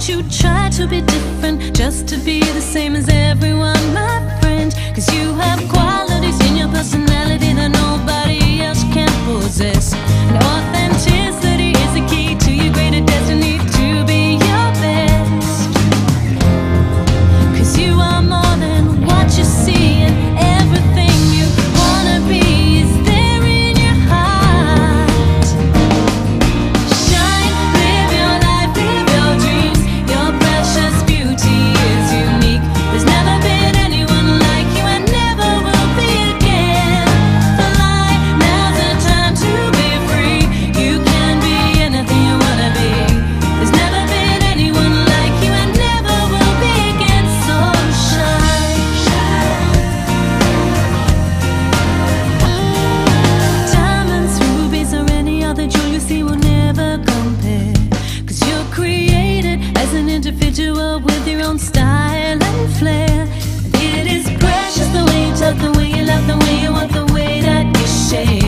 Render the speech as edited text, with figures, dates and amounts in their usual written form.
don't you try to be different just to be the same as everyone, my friend. Cause you have qualities in your personality that nobody else can possess. And authenticity is the key to your greater destiny, to be your best. Cause you are more than what you see, and everything you wanna be is there in your heart. Shine, live your life, live your dreams. Your precious beauty is unique. There's never been anyone like you and never will be again. Fly, now's the time to be free. You can be anything you wanna be. There's never been anyone like you and never will be again. So shine, diamonds, rubies, or any other jewel you see will never compare. Cause you're created as an individual with your own style and flair. And it is precious the way you talk, the way you love, the way you want, the way that you share.